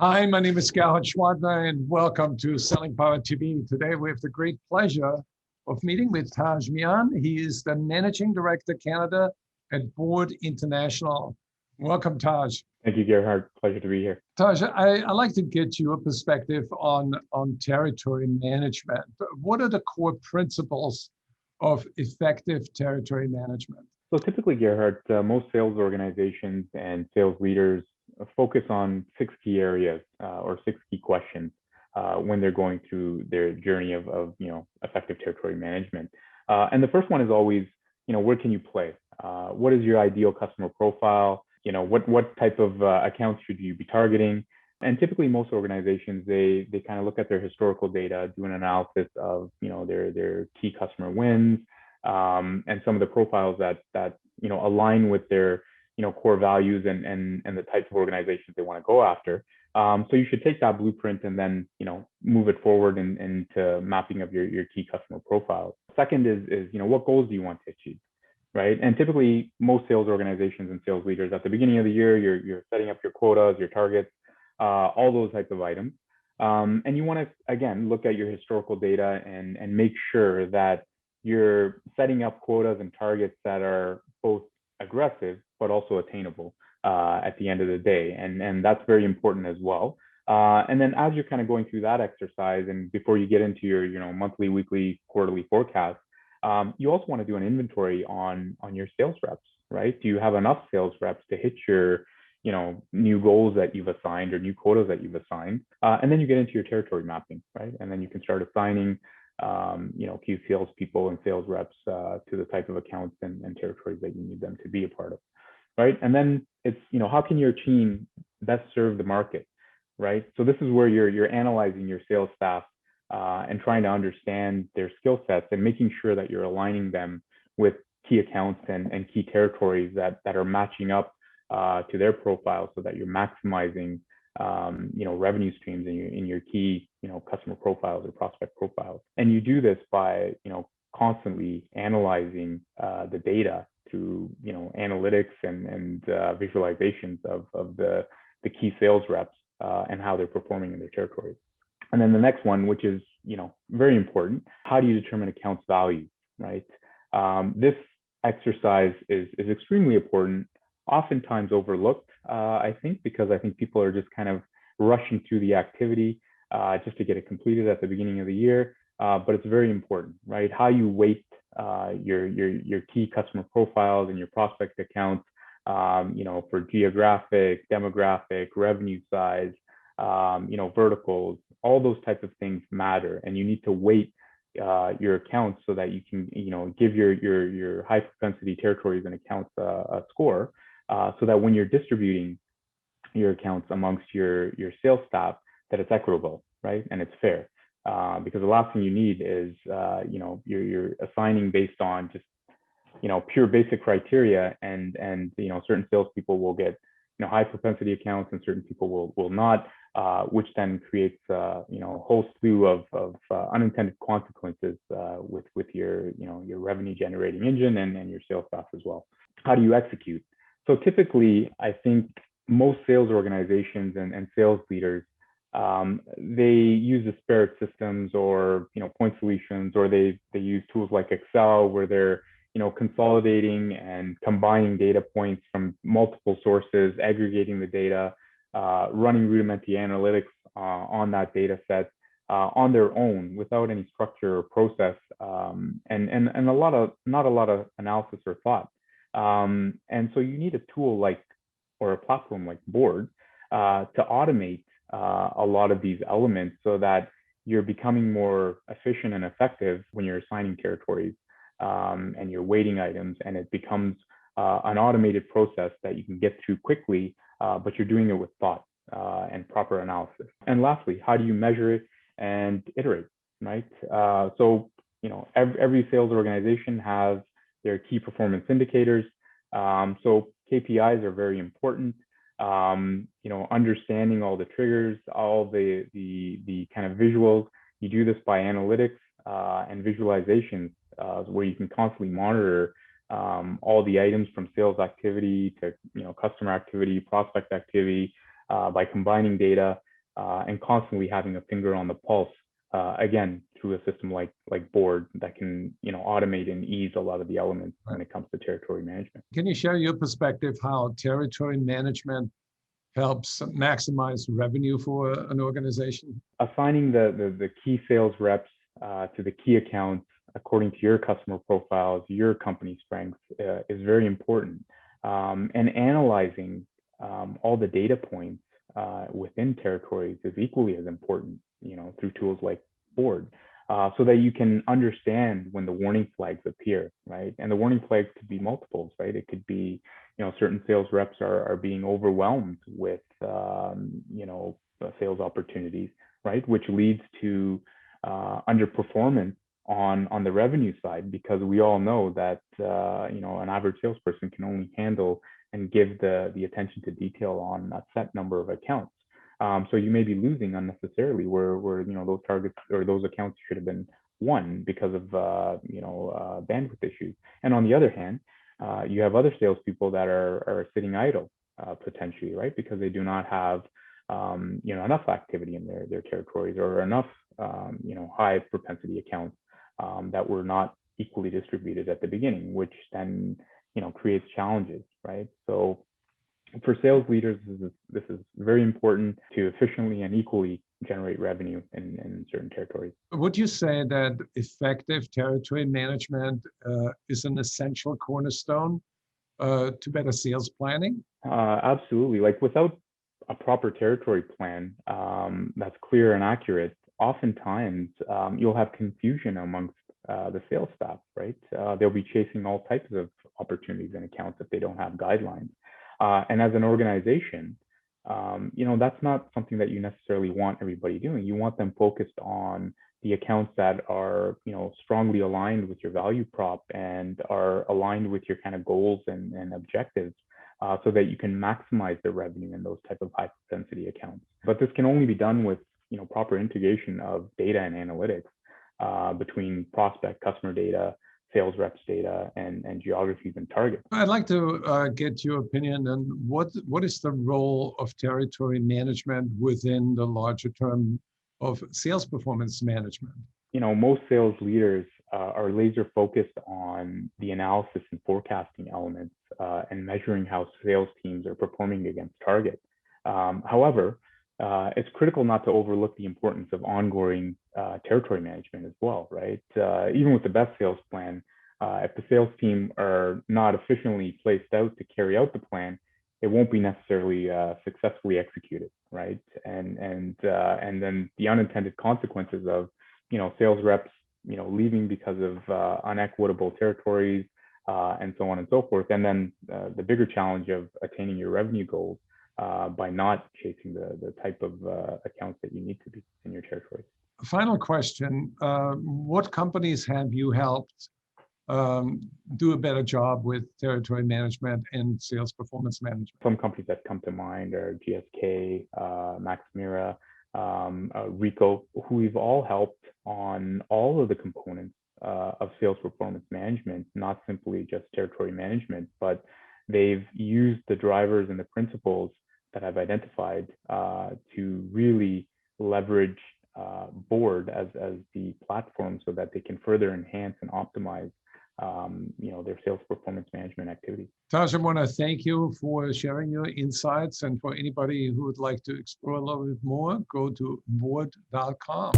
Hi, my name is Gerhard Schwadner, and welcome to Selling Power TV. Today, we have the great pleasure of meeting with Taj Mian. He is the Managing Director, Canada at Board International. Welcome, Taj. Thank you, Gerhard. Pleasure to be here. Taj, I'd like to get your perspective on territory management. What are the core principles of effective territory management? So typically, Gerhard, most sales organizations and sales leaders focus on six key areas or six key questions when they're going through their journey of effective territory management. And the first one is always, where can you play? What is your ideal customer profile? What type of accounts should you be targeting? And typically, most organizations they kind of look at their historical data, do an analysis of their key customer wins, and some of the profiles that align with their core values and the types of organizations they want to go after. So you should take that blueprint and then move it forward into mapping of your key customer profiles. Second is what goals do you want to achieve, right? And typically most sales organizations and sales leaders at the beginning of the year, you're setting up your quotas, your targets, all those types of items. And you want to, again, look at your historical data and make sure that you're setting up quotas and targets that are both aggressive but also attainable at the end of the day, and that's very important as well. And then as you're kind of going through that exercise, and before you get into your monthly, weekly, quarterly forecast, you also want to do an inventory on your sales reps, right? Do you have enough sales reps to hit your new goals that you've assigned or new quotas that you've assigned? And then you get into your territory mapping, right? And then you can start assigning key sales people and sales reps to the type of accounts and territories that you need them to be a part of, right? And then it's, how can your team best serve the market, right? So this is where you're analyzing your sales staff and trying to understand their skill sets and making sure that you're aligning them with key accounts and key territories that are matching up to their profile so that you're maximizing revenue streams in your key customer profiles or prospect profiles. And you do this by constantly analyzing the data through analytics and visualizations of the key sales reps and how they're performing in their territories. And then the next one, which is very important, how do you determine accounts value, right? This exercise is extremely important, oftentimes overlooked, I think, because I think people are just kind of rushing through the activity just to get it completed at the beginning of the year. But it's very important, right? How you weight your key customer profiles and your prospect accounts, for geographic, demographic, revenue size, verticals, all those types of things matter, and you need to weight your accounts so that you can give your high propensity territories and accounts a score, so that when you're distributing your accounts amongst your sales staff, that it's equitable, right? And it's fair. Because the last thing you need is you're assigning based on just pure basic criteria, and certain salespeople will get high propensity accounts and certain people will not, which then creates a whole slew of unintended consequences with your revenue generating engine and your sales staff as well. How do you execute? So typically, I think most sales organizations and sales leaders, they use disparate systems or point solutions, or they use tools like Excel, where they're consolidating and combining data points from multiple sources, aggregating the data, running rudimentary analytics on that data set on their own without any structure or process, and not a lot of analysis or thought. And so you need a tool or a platform like Board to automate a lot of these elements so that you're becoming more efficient and effective when you're assigning territories and you're weighting items, and it becomes an automated process that you can get through quickly, but you're doing it with thought and proper analysis. And lastly, how do you measure it and iterate, right? So every sales organization has their key performance indicators. So KPIs are very important. Understanding all the triggers, all the kind of visuals. You do this by analytics and visualizations, where you can constantly monitor all the items from sales activity to customer activity, prospect activity, by combining data. and constantly having a finger on the pulse. Again, through a system like Board that can automate and ease a lot of the elements when it comes to territory management. Can you share your perspective how territory management helps maximize revenue for an organization? Assigning the key sales reps to the key accounts according to your customer profiles, your company strengths is very important. And analyzing all the data points within territories is equally as important, through tools like Board, so that you can understand when the warning flags appear, right? And the warning flags could be multiples, right? It could be, certain sales reps are being overwhelmed with, sales opportunities, right? Which leads to underperformance on the revenue side, because we all know that, an average salesperson can only handle and give the attention to detail on a set number of accounts. So you may be losing unnecessarily where those targets or those accounts should have been won because of bandwidth issues. And on the other hand, you have other salespeople that are sitting idle potentially, right? Because they do not have enough activity in their territories, or enough high propensity accounts that were not equally distributed at the beginning, which then creates challenges, right? So for sales leaders, this is very important to efficiently and equally generate revenue in certain territories. Would you say that effective territory management is an essential cornerstone to better sales planning? Absolutely. Like, without a proper territory plan that's clear and accurate, oftentimes you'll have confusion amongst the sales staff, right? They'll be chasing all types of opportunities and accounts if they don't have guidelines. And as an organization, that's not something that you necessarily want everybody doing. You want them focused on the accounts that are, strongly aligned with your value prop and are aligned with your kind of goals and objectives, so that you can maximize the revenue in those type of high propensity accounts. But this can only be done with, proper integration of data and analytics between prospect, customer data, sales reps data, and geographies and targets. I'd like to get your opinion on what is the role of territory management within the larger term of sales performance management? Most sales leaders are laser focused on the analysis and forecasting elements and measuring how sales teams are performing against target. However, it's critical not to overlook the importance of ongoing territory management as well, right? Even with the best sales plan, if the sales team are not efficiently placed out to carry out the plan, it won't be necessarily successfully executed, right? And then the unintended consequences of sales reps leaving because of unequitable territories and so on and so forth, and then the bigger challenge of attaining your revenue goals by not chasing the type of accounts that you need to be in your territory. Final question: what companies have you helped do a better job with territory management and sales performance management? Some companies that come to mind are GSK, Maxmira, Ricoh, who we've all helped on all of the components of sales performance management, not simply just territory management, but they've used the drivers and the principles that I've identified to really leverage Board as the platform so that they can further enhance and optimize their sales performance management activities. Taj, I want to thank you for sharing your insights, and for anybody who would like to explore a little bit more, go to board.com.